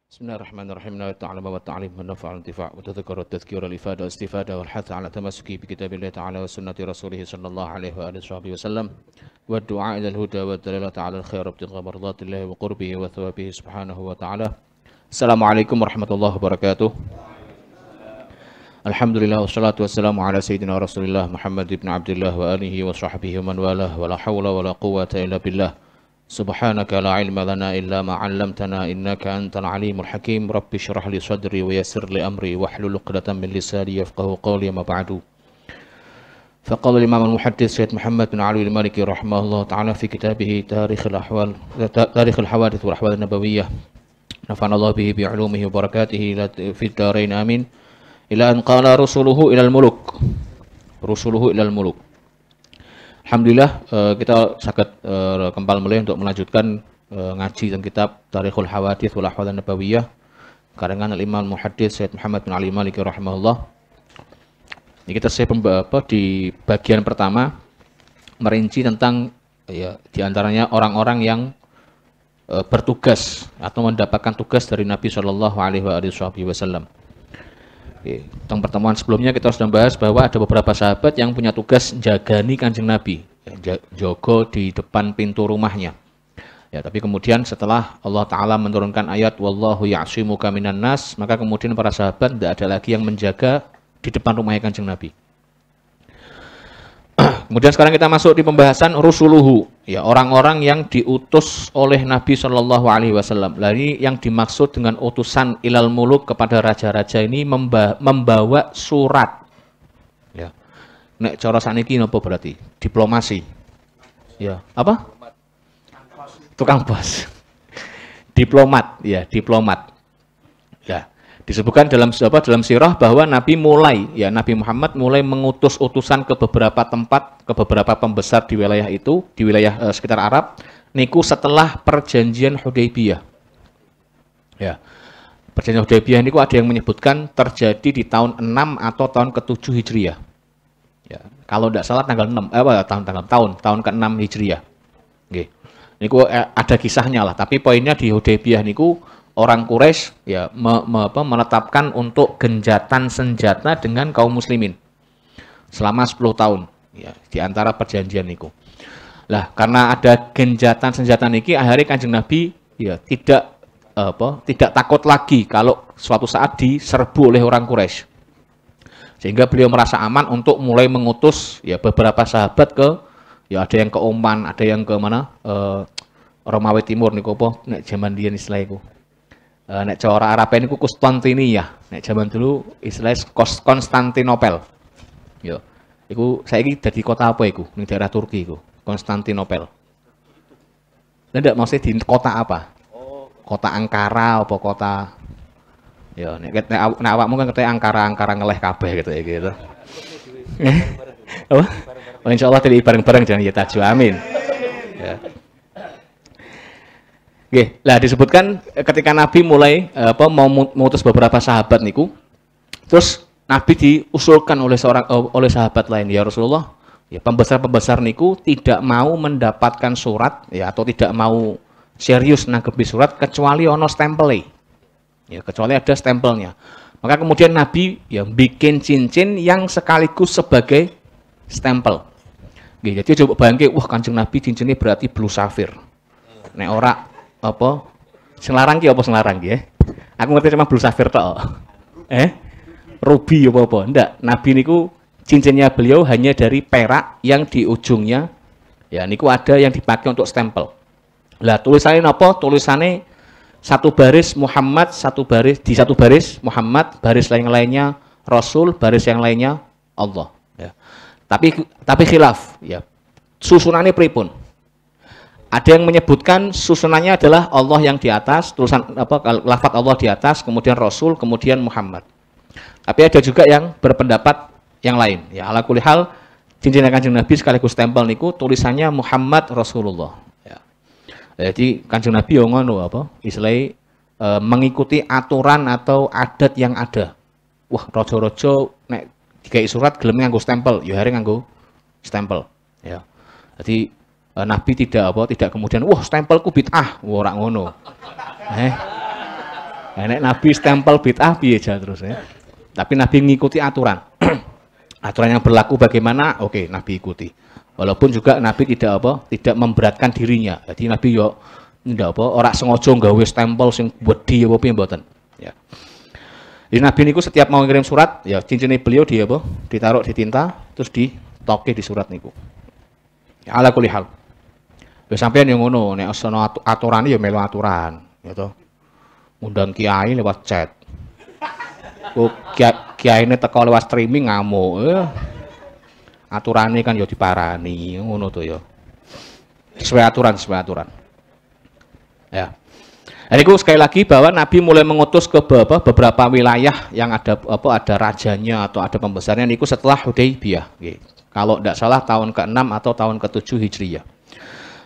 بسم الله الرحمن الرحيم. لا التعلم والتعليم والنفع والانتفاع والتذكر والتذكير والإفادة والاستفادة والحث على التمسك بكتاب الله تعالى وسنة رسوله صلى الله عليه وآله وصحبه وسلم والدعاء إلى الهدى والدلالة على الخير وابتغاء مرضات الله وقربه وثوابه سبحانه وتعالى. السلام عليكم ورحمة الله وبركاته. Alhamdulillah wassalatu wassalamu ala sayyidina Rasulillah Muhammad ibn Abdullah wa alihi wa sahbihi wa man walah wa la hawla wa la quwwata illa billah. Subhanaka la ilma lana illa ma 'allamtana innaka antal alimul hakim. Rabbi shrah li sadri wa yassir li amri wahlul 'uqdatam min lisani yafqahu qawli ma ba'du. Faqala al-imam al-muhaddits Syekh Muhammad bin Ali al-Maliki rahimahullah ta'ala fi kitabih Tarikh al-Hawadits wal Ahwal an-Nabawiyyah. Nafa'ana Allah bihi bi 'ulumihi wa barakatihi fi ad-darain amin. Ila an qala rusuluhu ilal muluk. Alhamdulillah kita saged kembali mulai untuk melanjutkan ngaji tentang kitab Tarikhul Hawadits wal Ahwal an-Nabawiyah karangan Al-Imam Muhaddits Syekh Muhammad bin Ali Maliki rahimahullah. Ini kita di bagian pertama merinci tentang ya di antaranya orang-orang yang bertugas atau mendapatkan tugas dari Nabi sallallahu alaihi wasallam. Tentang pertemuan sebelumnya kita sudah bahas bahwa ada beberapa sahabat yang punya tugas jagani Kanjeng Nabi, jogo di depan pintu rumahnya. Ya, tapi kemudian setelah Allah Ta'ala menurunkan ayat wallahu ya'simuka minan nas, maka kemudian para sahabat tidak ada lagi yang menjaga di depan rumahnya Kanjeng Nabi. Kemudian sekarang kita masuk di pembahasan rusuluhu, ya orang-orang yang diutus oleh Nabi Shallallahu Alaihi Wasallam. Lalu yang dimaksud dengan utusan ilal muluk kepada raja-raja ini membawa surat. Ya, nek cara saniki nopo berarti diplomasi. Ya, apa? Tukang pos. Diplomat, ya diplomat. Ya. Disebutkan dalam sirah bahwa Nabi Muhammad mulai mengutus utusan ke beberapa tempat, ke beberapa pembesar di wilayah itu, di wilayah sekitar Arab, niku setelah perjanjian Hudaybiyah. Ya. Perjanjian Hudaybiyah niku ada yang menyebutkan terjadi di tahun 6 atau tahun ke-7 Hijriah. Ya. Kalau tidak salah tanggal 6, tahun ke-6 Hijriah. Nggih. Niku ada kisahnya lah, tapi poinnya di Hudaybiyah niku orang Quraisy ya menetapkan untuk genjatan senjata dengan kaum muslimin selama 10 tahun ya di antara perjanjian niku. Lah karena ada genjatan senjata niki akhirnya Kanjeng Nabi ya tidak takut lagi kalau suatu saat diserbu oleh orang Quraisy. Sehingga beliau merasa aman untuk mulai mengutus ya beberapa sahabat ke ya ada yang ke Oman, ada yang ke mana Romawi Timur niku apa nek zaman biyen istilah iku. Nek cara Arab ini Konstantiniyah. Nek zaman dulu istilahnya Konstantinopel. Yo. Iku saiki dadi kota apa iku? Ning daerah Turki iku. Konstantinopel. Ndak maksudnya di kota apa? Kota Ankara apa kota yo nek awakmu kan katanya Ankara ngeleh kabeh gitu ya gitu. Apa? Oh, insyaallah tadi bareng-bareng jangan ya taju amin. Ya. Oke, lah disebutkan ketika Nabi mulai mau mengutus beberapa sahabat niku, terus Nabi diusulkan oleh sahabat lain, ya Rasulullah, ya pembesar niku tidak mau mendapatkan surat, ya atau tidak mau serius nanggepi surat kecuali ono stempel, ya kecuali ada stempelnya. Maka kemudian Nabi yang bikin cincin yang sekaligus sebagai stempel. Oke, jadi coba bayangke, wah Kanjeng Nabi cincinnya berarti blue sapphire. Nek ora apa selarang ki apa selarang ki ya aku ngerti cuma blue sapphire tok ruby apa ndak Nabi niku cincinnya beliau hanya dari perak yang di ujungnya ya niku ada yang dipakai untuk stempel lah tulisannya apa tulisannya satu baris Muhammad satu baris Muhammad baris lainnya Rasul baris yang lainnya Allah ya tapi khilaf ya susunannya pripun. Ada yang menyebutkan susunannya adalah Allah yang di atas, tulisan lafaz Allah di atas, kemudian Rasul, kemudian Muhammad. Tapi ada juga yang berpendapat yang lain. Ya, ala kulli hal cincin Kanjeng Nabi sekaligus stempel niku tulisannya Muhammad Rasulullah. Ya. Jadi Kanjeng Nabi yo ngono istilahnya mengikuti aturan atau adat yang ada. Wah, raja-raja nek dikai surat gelem nganggo stempel, ya hari nganggo stempel. Ya. Jadi Nabi tidak kemudian wah stempelku bid'ah ora ngono. Nek Nabi stempel bid'ah piye terus ya. Tapi Nabi mengikuti aturan. Aturan yang berlaku bagaimana? Oke, Nabi ikuti. Walaupun juga Nabi tidak memberatkan dirinya. Jadi Nabi yo ndak ora sengaja nggawe stempel sing wedi apa piye mboten. Ya. Jadi Nabi niku setiap mau ngirim surat, ya cincinnya beliau ditaruh di tinta, terus ditoke di surat niku. Ya, ala kulli hal. Ya sampean yang ngono, nek ana aturane ya melu aturan, ya toh. Undang kiai lewat chat. Kiai ini teko lewat streaming ngamuk. Aturane kan ya diparani, ngono to ya. Sesuai aturan. Ya. Jadi sekali lagi bahwa Nabi mulai mengutus ke beberapa wilayah yang ada rajanya atau ada pembesarnya niku setelah Hudaybiyah. Kalau tidak salah tahun ke-6 atau tahun ke-7 Hijriyah.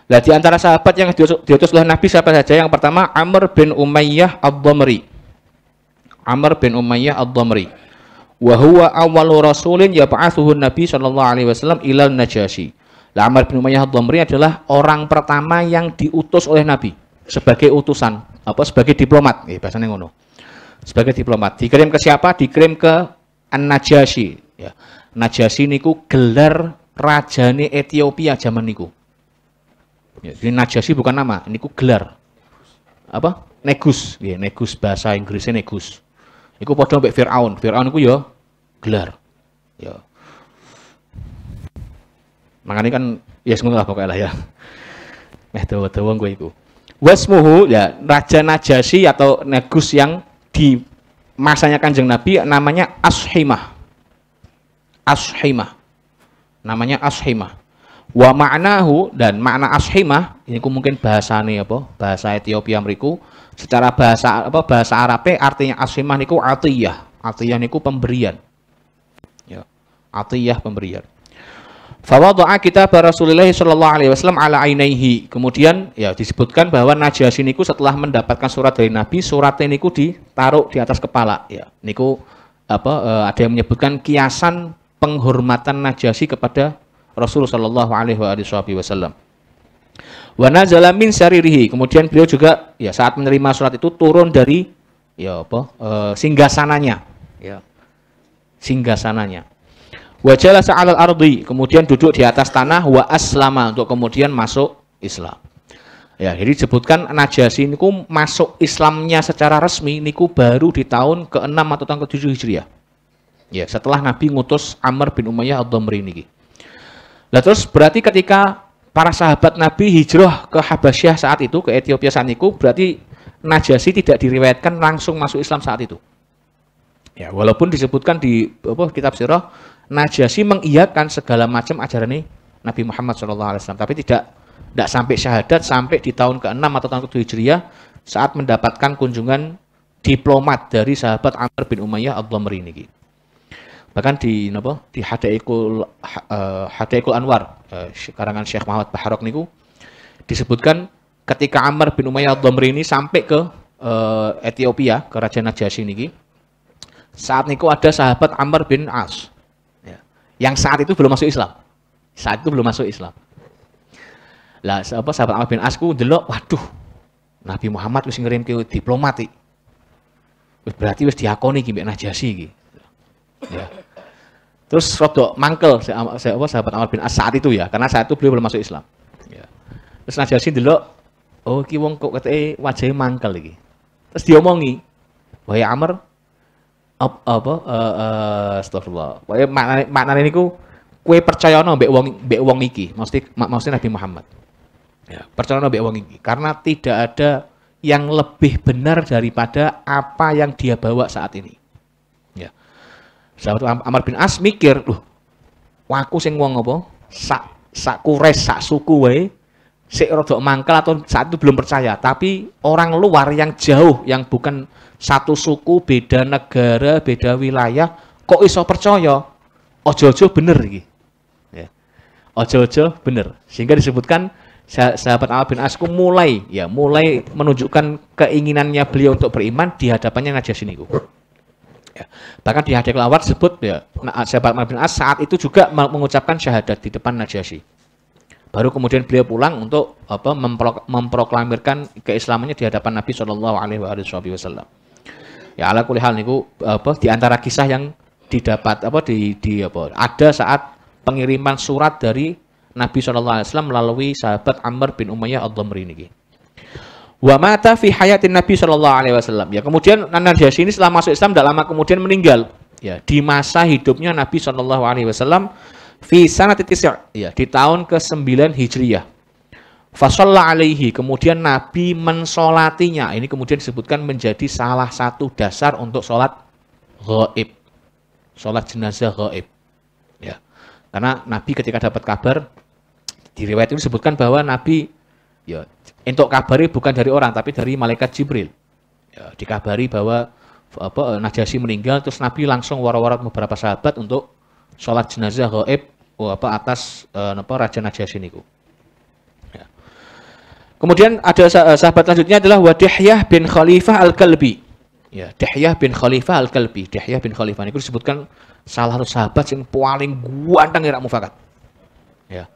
Nah, di antara sahabat yang diutus oleh Nabi siapa saja? Yang pertama Amr bin Umayyah Ad-Dhamri. Amr bin Umayyah Ad-Dhamri. Wa huwa awwalu rasulin yab'atsuhu Nabi sallallahu alaihi wasallam ilal Najasyi. Nah, Amr bin Umayyah Ad-Dhamri adalah orang pertama yang diutus oleh Nabi sebagai utusan, sebagai diplomat, bahasanya ngono. Sebagai diplomat. Dikirim ke siapa? Dikirim ke An-Najasyi, ya. Najasyi niku gelar rajane Ethiopia zaman niku. Ya, jadi Najasyi bukan nama, niku gelar. Negus, ya, Negus bahasa Inggrisnya Negus. Iku padha mbek Firaun. Firaun niku ya gelar. Ya. Makanya kan ya ngono lah pokoknya lah ya. Dawa-dawa gue iku. Wasmuhu, ya, Raja Najasyi atau Negus yang di masanya Kanjeng Nabi namanya Ashimah. Namanya Ashimah. Wa ma'nahu, dan makna Ashimah ini mungkin bahasane bahasa Ethiopia mriku. Secara bahasa Arabe artinya Ashimah niku atiyah. Atiyah niku pemberian. Ya. Atiyah pemberian. Fawadha'a kitab Rasulullah sallallahu alaihi wasallam ala ainaihi. Kemudian ya disebutkan bahwa Najasyi niku setelah mendapatkan surat dari Nabi, suratnya niku ditaruh di atas kepala, ya. Niku ada yang menyebutkan kiasan penghormatan Najasyi kepada Rasul sallallahu alaihi wasallam. Wa nazala min saririhi. Kemudian beliau juga ya saat menerima surat itu turun dari singgasananya, ya. Singgasananya. Wa jalasa 'alal ardi, kemudian duduk di atas tanah, wa aslama, untuk kemudian masuk Islam. Ya, jadi disebutkan Najasyi niku masuk Islamnya secara resmi niku baru di tahun ke-6 atau tahun ke-7 Hijriah. Ya, setelah Nabi ngutus Amr bin Umayyah Ad-Dhamri niki. Lah terus berarti ketika para sahabat Nabi hijrah ke Habasyah saat itu, ke Ethiopia saat itu, berarti Najasyi tidak diriwayatkan langsung masuk Islam saat itu. Ya, walaupun disebutkan di kitab sirah Najasyi mengiyakan segala macam ajaran Nabi Muhammad SAW, tapi tidak sampai syahadat sampai di tahun ke-6 atau tahun ke-7 Hijriah saat mendapatkan kunjungan diplomat dari sahabat Amr bin Umayyah Ad-Dhamri niki. Bahkan di Hadaikul Anwar karangan Syekh Muhammad Baharok niku disebutkan ketika Amr bin Umayyah Ad-Dhamri ini sampai ke Ethiopia, ke Raja Najasyi niki, saat niku ada sahabat Amr bin As, ya, yang saat itu belum masuk Islam. Lah sahabat Amr bin As ku ndelok, waduh, Nabi Muhammad wis ngirim ke diplomat iki. Berarti wis diakoni iki mbek Najasyi iki. Ya. Terus rodok mangkel sahabat Amr bin As saat itu, ya, karena saat itu beliau belum masuk Islam. Ya. Terus Najasyi ndelok, oh iki wong kok keteke wajahe mangkel iki. Terus diomongi, "Wahai Amr, astagfirullah. Wae maknane niku kowe percayana mbek wong iki, maksudnya Nabi Muhammad. Ya, percayana mbek wong iki karena tidak ada yang lebih benar daripada apa yang dia bawa saat ini." Ya. Sahabat Amr bin As mikir, "Loh, aku sing wong apa? Sak kures, sak suku wae sik rodok mangkel atau saat itu belum percaya, tapi orang luar yang jauh yang bukan satu suku, beda negara, beda wilayah, kok iso percaya? Ojo-ojo bener iki." Ya. Ojo-ojo bener. Sehingga disebutkan sahabat Amr bin As mulai menunjukkan keinginannya beliau untuk beriman di hadapannya Najasyi niku. Ya. Bahkan di Hadaikul Anwar disebut, ya, sahabat Amr bin As saat itu juga mengucapkan syahadat di depan Najasyi. Baru kemudian beliau pulang untuk memproklamirkan keislamannya di hadapan Nabi Shallallahu Alaihi Wasallam. Ya ala kulli hal niku di antara kisah yang didapat ada saat pengiriman surat dari Nabi SAW melalui sahabat Amr bin Umayyah ad-Dhamri niki. Wa mata fi hayatin Nabi SAW. Ya, kemudian Najasyi ini setelah masuk Islam tidak lama kemudian meninggal. Ya, di masa hidupnya Nabi SAW fi sanati tis', ya, di tahun ke-9 Hijriyah. Fa shalla alaihi, kemudian Nabi mensolatinya. Ini kemudian disebutkan menjadi salah satu dasar untuk sholat ghaib. Sholat jenazah ghaib. Ya. Karena Nabi ketika dapat kabar, di riwayat itu disebutkan bahwa Nabi ya entuk kabari bukan dari orang tapi dari malaikat Jibril. Ya, dikabari bahwa Najasyi meninggal, terus Nabi langsung war-war beberapa sahabat untuk sholat jenazah ghaib atas Raja Najasyi niku. Ya. Kemudian ada sahabat selanjutnya adalah Dihyah bin Khalifah Al-Kalbi. Ya, Dihyah bin Khalifah Al-Kalbi. Dihyah bin Khalifah niku disebutkan salah satu sahabat yang paling ganteng ira mufakat. Ya.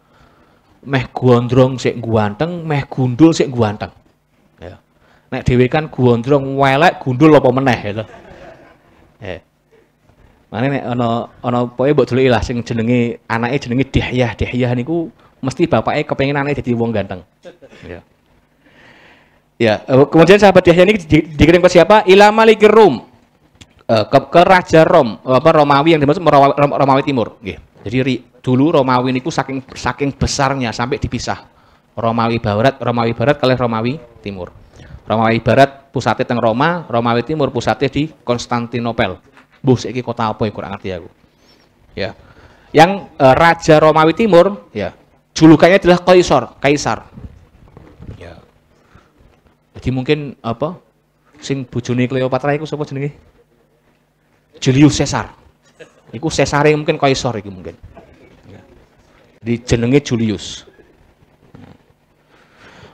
Meh gondrong sik ganteng, meh gundul sik ganteng. Ya. Nek dhewe kan gondrong welek, gundul apa meneh ya to. Mane nek ana pokoke mbok deloki lah sing jenenge anake jenenge Dihyah. Dihyah niku mesti bapake kepengin anake dadi wong ganteng. Ya. Ya, kemudian sahabat Dihyah ini dikirim ke siapa? Ila Malikir Rum. Ke Raja Rom, Romawi yang dimaksud Romawi Timur. Nggih. Jadi dulu Romawi niku saking besarnya sampai dipisah. Romawi Barat kalih Romawi Timur. Romawi Barat pusatnya teng Roma, Romawi Timur pusatnya di Konstantinopel. Mbuh saiki kota apa ya kurang ngerti aku. Ya. Yang Raja Romawi Timur ya, julukannya adalah Kaisar. Ya. Jadi mungkin sing bojone Cleopatra iku sapa jenenge? Julius Caesar. Iku Caesare mungkin Kaisar iki mungkin. Ya. Di jenenge Julius.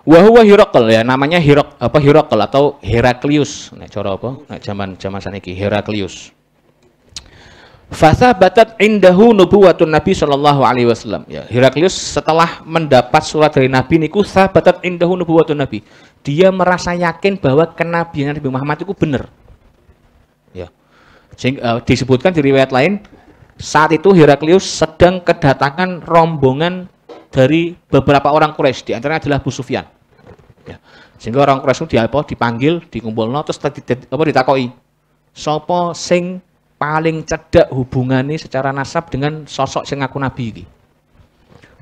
Wa huwa Hirakl, ya, namanya Hirakl atau Heraklius. Nek cara apa? Nek zaman saniki Heraklius. Fathabatat indahu nubuwatun Nabi sallallahu alaihi wasallam. Ya, Heraklius setelah mendapat surat dari Nabi niku thabatat indahu nubuwatun Nabi. Dia merasa yakin bahwa kenabian Nabi Muhammad itu benar. Ya. Disebutkan di riwayat lain, saat itu Heraklius sedang kedatangan rombongan dari beberapa orang Quraisy, di antaranya adalah Abu Sufyan. Ya. Sehingga orang Quraisy itu dipanggil, dikumpulno, terus ditakoki, sapa sing paling cedhak hubungannya secara nasab dengan sosok sing ngaku nabi iki.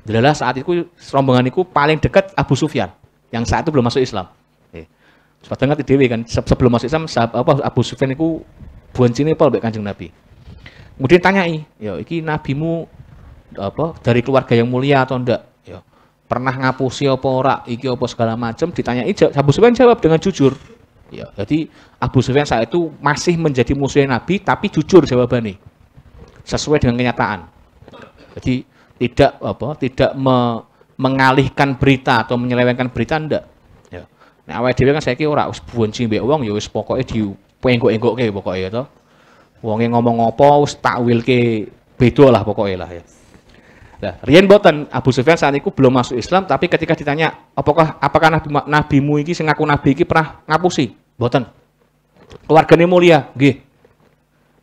Adalah saat itu rombongan itu paling dekat Abu Sufyan, yang saat itu belum masuk Islam. Sebab ngerti dhewe kan, sebelum masuk Islam Abu Sufyan itu boncine pol mbek Kanjeng Nabi. Kemudian tanyai, ya iki nabimu dari keluarga yang mulia atau enggak? Ya. Pernah ngapusi apa ora? Iki apa segala macam ditanyai, Abu Sufyan jawab dengan jujur. Ya, jadi Abu Sufyan saat itu masih menjadi musuh Nabi tapi jujur jawabannya. Sesuai dengan kenyataan. Jadi tidak mengalihkan berita atau menyelewengkan berita ndak. Ya. Nek awake dhewe kan saiki ora wis bonci mbek wong ya wis pokoke dienggok-enggokke pokoke ya to. Wonge ngomong apa wis takwilke beda lah pokoknya lah ya. Nah, riyen boten Abu Sufyan saat itu belum masuk Islam, tapi ketika ditanya apakah nabimu iki sing ngaku nabi iki pernah ngapusi? Boten. Keluargane mulia, nggih.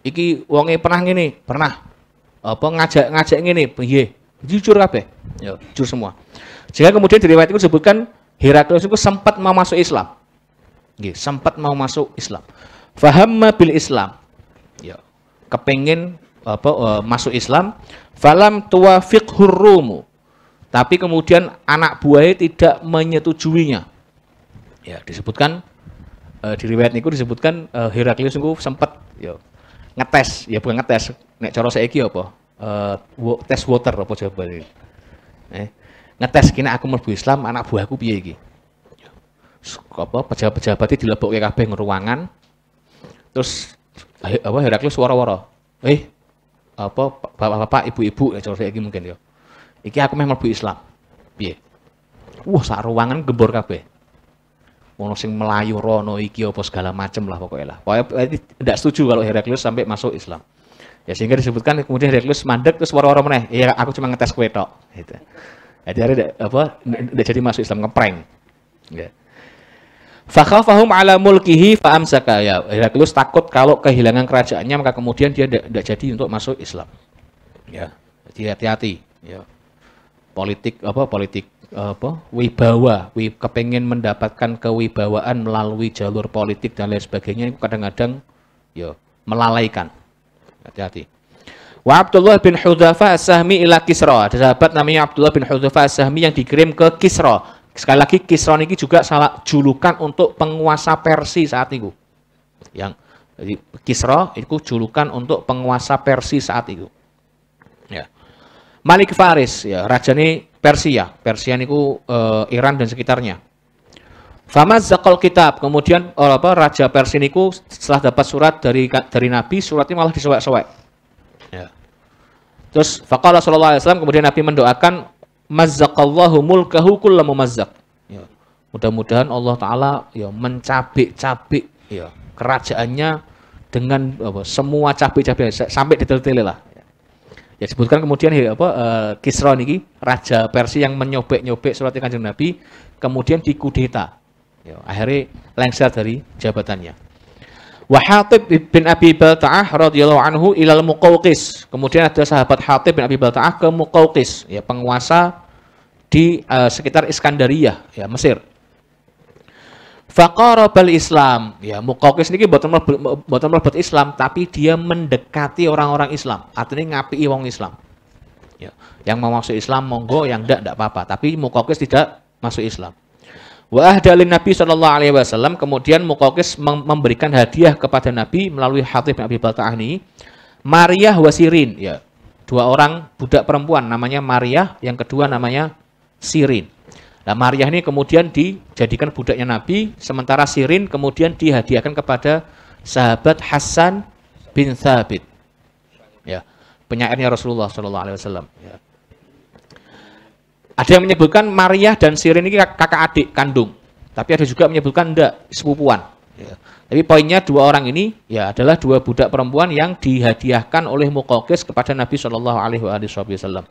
Iki wonge pernah ngene, pernah. Ngajak ngene, nggih. Jujur kabeh. Ya, jujur semua. Sehingga kemudian di riwayat itu disebutkan Heraklius itu sempat mau masuk Islam. Nggih, sempat mau masuk Islam. Fahamma bil Islam. Ya, kepengin masuk Islam, falam tuwafiqhur Rumu, tapi kemudian anak buahnya tidak menyetujuinya. Ya, disebutkan di riwayat niku disebutkan Heraklius niku sempat ya ngetes, ya bukan ngetes, nek cara saiki apa? Tes water apa jawabane. Ngetes kene aku mlebu Islam, anak buahku piye iki? Pejabat-pejabatnya dilebokke kabeh ing ruangan. Terus Heraklius wara-wara. Bapak-bapak, ibu-ibu, ya cara saiki mungkin ya. Iki aku meh mlebu Islam. Piye? Sak ruangan gembor kabeh. Ono sing melayu rono iki apa segala macem lah pokoknya lah. Pokoknya tidak setuju kalau Heraklius sampai masuk Islam. Ya sehingga disebutkan kemudian Heraklius mandek terus wara-wara meneh. Ya aku cuma ngetes kowe tok gitu. Jadi ndak jadi masuk Islam, ngeprank. Ya. Fakhafahum ala mulkihi faamsaka. Ya, Heraklius takut kalau kehilangan kerajaannya maka kemudian dia tidak jadi untuk masuk Islam. Ya, jadi hati-hati. Ya. Politik wibawa, kepengen mendapatkan kewibawaan melalui jalur politik dan lain sebagainya itu kadang-kadang ya melalaikan. Hati-hati. Wa Abdullah bin Hudzafa As-Sahmi ila Kisra. Ada sahabat namanya Abdullah bin Hudzafa As-Sahmi yang dikirim ke Kisra. Sekali lagi Kisra ini juga salah julukan untuk penguasa Persia saat itu. Yang jadi Kisra itu julukan untuk penguasa Persia saat itu. Ya. Malik Faris, ya, raja ini Persia. Persia niku Iran dan sekitarnya. Famazzaqal kitab, kemudian raja Persia niku setelah dapat surat dari Nabi, suratnya malah disewek-sewek. Ya. Terus faqala sallallahu alaihi wasallam, kemudian Nabi mendoakan mazzaqallahu mulkahu kullu mumazzaq. Ya. Mudah-mudahan Allah taala ya mencabik-cabik ya kerajaannya dengan semua cabik-cabik sampai detail-detail lah. Ya disebutkan kemudian Kisra niki raja Persia yang menyobek-nyobek surat Kanjeng Nabi kemudian dikudeta. Ya, akhirnya lengser dari jabatannya. Wa Hatib bin Abi Balta'ah radhiyallahu anhu ilal Muqawqis. Kemudian ada sahabat Hatib bin Abi Balta'ah ke Muqawqis, ya penguasa di sekitar Iskandariyah, ya Mesir. Faqarabal Islam, ya Muqawqis niki boten mlebet Islam tapi dia mendekati orang-orang Islam, artinya ngapii wong Islam. Ya, yang mau masuk Islam monggo, yang enggak apa-apa, tapi Muqawqis tidak masuk Islam. Wa ahdalin Nabi sallallahu alaihi wasallam, kemudian Muqawqis memberikan hadiah kepada Nabi melalui Hatib bin Abi Balta'ah ini Maryah wa Sirin, ya. Dua orang budak perempuan namanya Maryah, yang kedua namanya Sirin. Nah, Maryah ini kemudian dijadikan budaknya Nabi, sementara Sirin kemudian dihadiahkan kepada sahabat Hasan bin Thabit. Ya, penyairnya Rasulullah sallallahu alaihi wasallam, ya. Ada yang menyebutkan Maryah dan Sirin ini kakak adik kandung, tapi ada juga menyebutkan enggak, sepupuan. Ya. Tapi poinnya dua orang ini ya adalah dua budak perempuan yang dihadiahkan oleh Muqawqis kepada Nabi Shallallahu Alaihi Wasallam.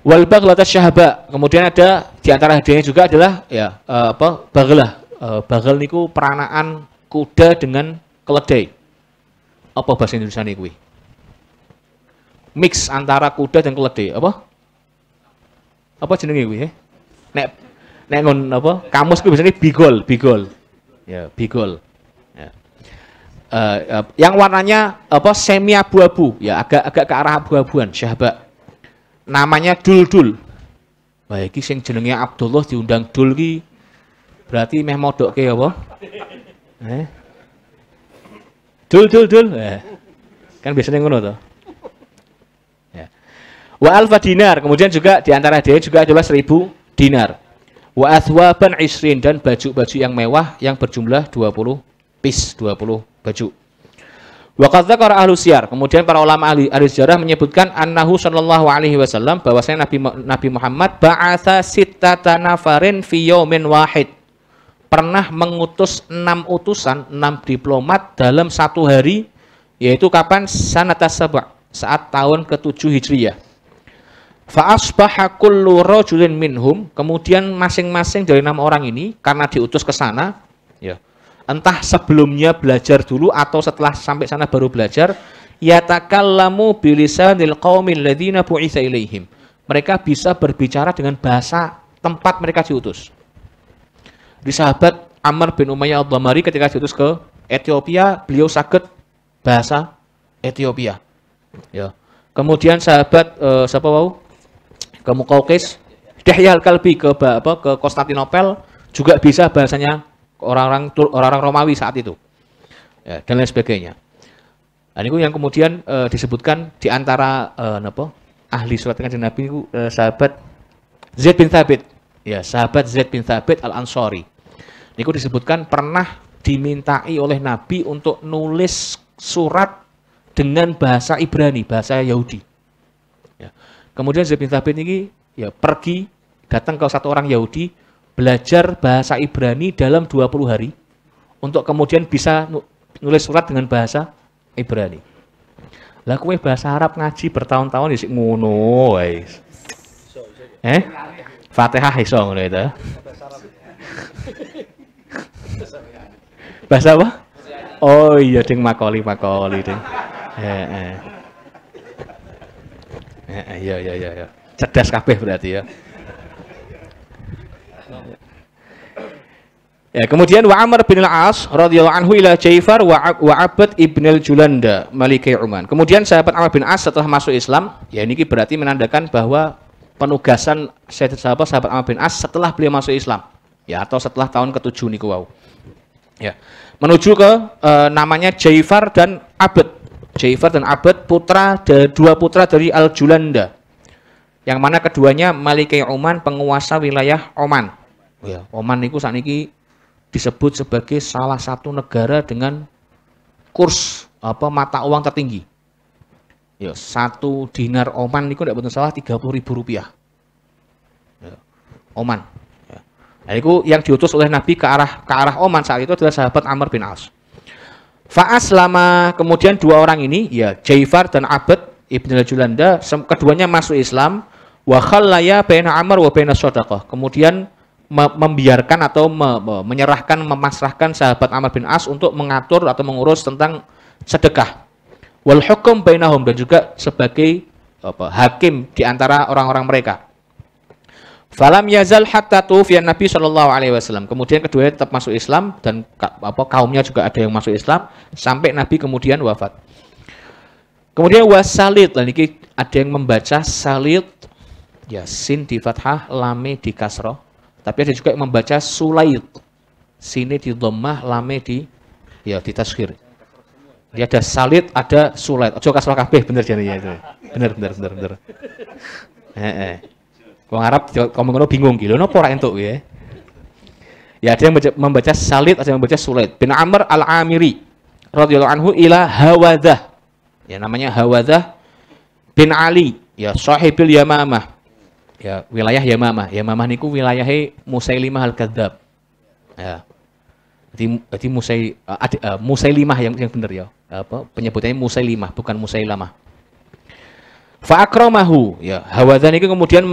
Wal baghlata syahba, kemudian ada di antara hadiahnya juga adalah ya baglah. Baghl niku peranaan kuda dengan keledai. Apa bahasa Indonesia niku? Mix antara kuda dan keledai. Apa jenenge kuwi? Nek ngon apa? Kamus kuwi biasanya bigol. Ya, bigol. Ya. Yang warnanya semi abu-abu, ya agak ke arah abu-abuan, syahba. Namanya Dul. Wah, iki sing jenenge Abdullah diundang Dul ki berarti meh modokke apa? Dul. Kan biasanya ngono to. Wa alfa dinar, kemudian juga di antara hadiah juga adalah 1000 dinar. Wa athwaban isrin, dan baju-baju yang mewah yang berjumlah 20 piece, 20 baju. Wa qad dzakara ahlu siyar, kemudian para ulama ahli sejarah menyebutkan annahu sallallahu alaihi wasallam, bahwasanya Nabi Muhammad ba'atha sittata nafarin fi yaumin wahid. Pernah mengutus 6 utusan, 6 diplomat dalam satu hari, yaitu kapan? Sanata sab', saat tahun ke-7 Hijriyah. Fa asbaha kullu rajulin minhum, kemudian masing-masing dari 6 orang ini karena diutus ke sana, ya. Entah sebelumnya belajar dulu atau setelah sampai sana baru belajar, yatakallamu bilisanil qaumil ladzina bu'itsa ilaihim. Mereka bisa berbicara dengan bahasa tempat mereka diutus. Di sahabat Amr bin Umayyah Ad-Damari ketika diutus ke Ethiopia, beliau saged bahasa Ethiopia. Ya. Kemudian sahabat siapa wau? Ke Muqawqis, Dihya al-Kalbi ke Konstantinopel juga bisa bahasanya orang-orang Romawi saat itu, ya, dan lain sebagainya. Nah, ini yang kemudian disebutkan di antara ahli surat Kanjeng Nabi itu sahabat Zaid bin Thabit, ya sahabat Zaid bin Thabit al-Ansari. Ini disebutkan pernah dimintai oleh Nabi untuk nulis surat dengan bahasa Ibrani, bahasa Yahudi. Ya. Kemudian Zaid bin Thabit ini ya pergi datang ke satu orang Yahudi, belajar bahasa Ibrani dalam 20 hari untuk kemudian bisa nulis surat dengan bahasa Ibrani. Lah kowe bahasa Arab ngaji bertahun-tahun isih ngono wae. Fatihah iso ngono itu. Bahasa apa? Oh iya ding makoli ding. Iya. Cerdas kabeh berarti ya. Ya, kemudian wa Amr bin al-As radhiyallahu anhu ila Jaifar wa Abad ibn al-Julanda Maliki Uman. Kemudian sahabat Amr bin As setelah masuk Islam, ya ini berarti menandakan bahwa penugasan sahabat Amr bin As setelah beliau masuk Islam, ya atau setelah tahun ke-7 niku wau. Ya. Menuju ke namanya Jaifar dan Abad. Jaifar dan Abad dua putra dari Al-Julanda. Yang mana keduanya Maliki Oman, penguasa wilayah Oman. Ya, Oman niku sakniki disebut sebagai salah satu negara dengan kurs mata uang tertinggi. Ya, 1 dinar Oman niku ndak betul salah 30.000 rupiah. Ya, Oman. Ya. Nah, itu yang diutus oleh Nabi ke arah Oman saat itu adalah sahabat Amr bin As. Fa'aslama, kemudian dua orang ini, ya Jaifar dan Abad ibn al-Julanda, keduanya masuk Islam. Wa khallaya baina Amr wa baina Shadaqah. Kemudian membiarkan atau menyerahkan, memasrahkan sahabat Amr bin As untuk mengatur atau mengurus tentang sedekah. Wal hukum bainahum, dan juga sebagai hakim di antara orang-orang mereka. Falam yazal hatta tufiyan Nabi sallallahu alaihi wasallam. Kemudian keduanya tetap masuk Islam dan kaumnya juga ada yang masuk Islam sampai Nabi kemudian wafat. Kemudian wasalid, dan ini ada yang membaca salid, ya sin di fathah, lame di kasroh. Tapi ada juga yang membaca sulaid, sini di dhammah, lame di tasghir. Dia ada salid, ada sulaid. Ojo kasroh kabeh, bener jane ya itu. Bener. Wong Arab ngomong ngono bingung iki. Lho napa ora entuk ya. Ya ada yang membaca salid, ada yang membaca sulaid. Bin Amr al-Amiri radhiyallahu anhu ila Hawadah. Ya namanya Hawadah bin Ali, ya sahibil Yamamah. Ya, wilayah Yamamah. Yamamah niku wilayahe Musailimah al-Kadzdzab. Ya. Jadi Musailimah yang benar ya. Penyebutannya Musailimah, bukan Musailamah. Fa akramahu, ya. Hawadhan niku kemudian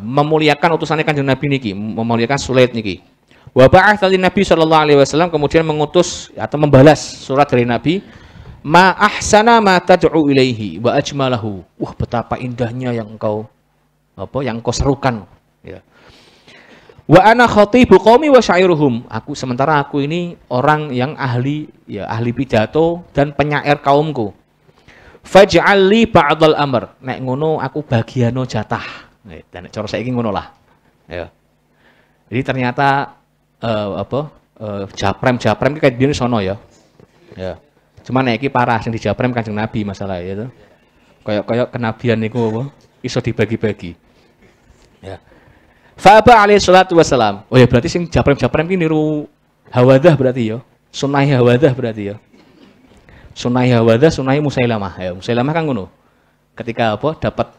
memuliakan utusannya Kanjeng Nabi niki, memuliakan Sulaid niki. Wa ba'atsa Nabi sallallahu alaihi wasallam, kemudian mengutus atau membalas surat dari Nabi, ma ahsana ma tad'u ilaihi wa ajmalahu. Wah, betapa indahnya yang engkau serukan, ya. Wa ana khatibu qaumi wa syairuhum. Sementara aku ini orang yang ahli pidato dan penyair kaumku. Faj'al li ba'dal amr. Nek ngono aku bagiano jatah. Dan cara saiki ngono lah. Ya. Jadi ternyata japrem iki kayak biyen sono ya. Ya. Cuma nek iki parah sing dijaprem Kanjeng Nabi masalah ya. Kayak kenabian niku apa? Iso dibagi-bagi. Ya. Fa'aba alaihi salatu wassalam. Oh ya berarti sing japrem-japrem ki niru Hawadah berarti ya. Sunai Hawadah berarti ya. Sunai Hawadah, sunai Musailamah. Ya, Musailamah kan ngono. Ketika dapat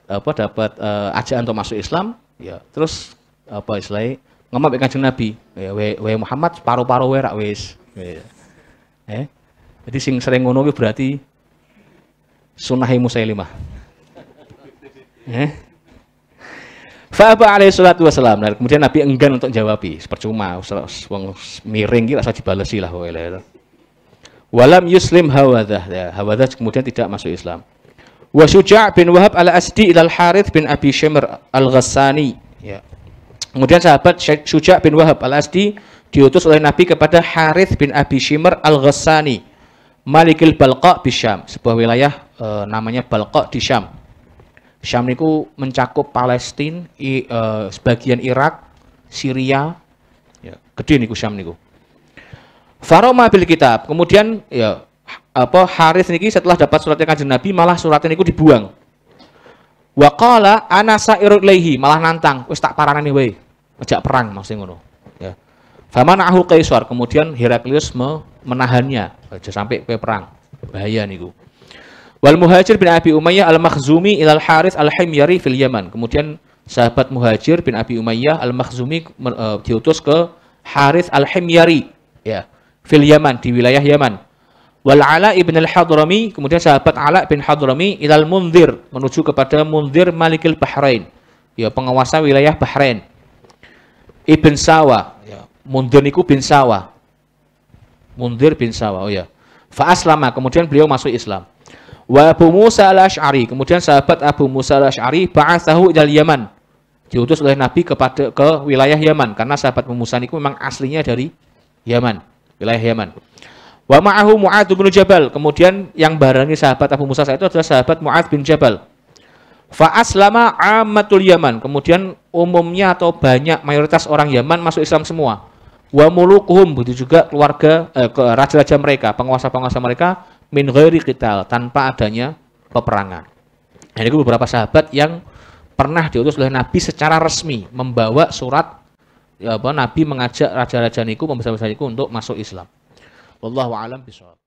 ajakan untuk masuk Islam, ya terus istilahnya ngomong mek Kanjeng Nabi. Ya we Muhammad paru-paru we rak wis. Ya. Jadi sing sering ngono ki berarti sunai Musailamah. Fa'aba alaihi salatu wassalam. Nah, kemudian Nabi enggan untuk jawabi, percuma wong miring ki rasa dibalesi lah kowe lho. Walam yuslim Hawadah. Ya, Hawadah kemudian tidak masuk Islam. Wa Syuja' bin Wahab al-Asdi ila al-Harith bin Abi Shimr al-Ghassani. Ya. Kemudian sahabat Syuja' bin Wahab al-Asdi diutus oleh Nabi kepada Harith bin Abi Shimr al-Ghassani, Malikil Balqa di Syam, sebuah wilayah namanya Balqa di Syam. Syam niku mencakup Palestina, sebagian Irak, Syria, ya, gede niku Syam niku. Faroma bil kitab. Kemudian ya Harits niki setelah dapat suratnya Kanjeng Nabi malah suratnya niku dibuang. Wa qala ana sa'iru ilaihi, malah nantang, wis tak paranani wae. Ngejak perang maksud ngono, ya. Famana'ahu Kaisar, kemudian Heraklius menahannya aja sampai ke perang. Bahaya niku. Wal Muhajir bin Abi Umayyah al-Makhzumi ilal Harits al-Himyari fil Yaman. Kemudian sahabat Muhajir bin Abi Umayyah al-Makhzumi diutus ke Harits al-Himyari, ya, fil Yaman, di wilayah Yaman. Wal Ala ibn al-Hadrami, kemudian sahabat Ala bin Hadrami ilal Munzir, menuju kepada Munzir Malikil Bahrain, ya, penguasa wilayah Bahrain. Ibn Sawa, ya, Munzir niku bin Sawa. Mundhir bin Sawa. Oh ya. Fa aslama, kemudian beliau masuk Islam. Wa Abu Musa al-Asy'ari, kemudian sahabat Abu Musa al-Asy'ari ba'atsahu ilal Yaman. Diutus oleh Nabi ke wilayah Yaman karena sahabat Abu Musa itu memang aslinya dari Yaman, wilayah Yaman. Wa ma'ahu Mu'adz bin Jabal, kemudian yang barengi sahabat Abu Musa itu adalah sahabat Mu'adz bin Jabal. Fa aslama ammatul Yaman, kemudian umumnya atau banyak mayoritas orang Yaman masuk Islam semua. Wa mulukuhum, begitu juga keluarga raja-raja mereka, penguasa-penguasa mereka min ghairi qital, tanpa adanya peperangan. Nah, ini beberapa sahabat yang pernah diutus oleh Nabi secara resmi membawa surat Nabi mengajak raja-raja niku, pembesar-pembesar niku untuk masuk Islam. Wallahu a'lam bishawab.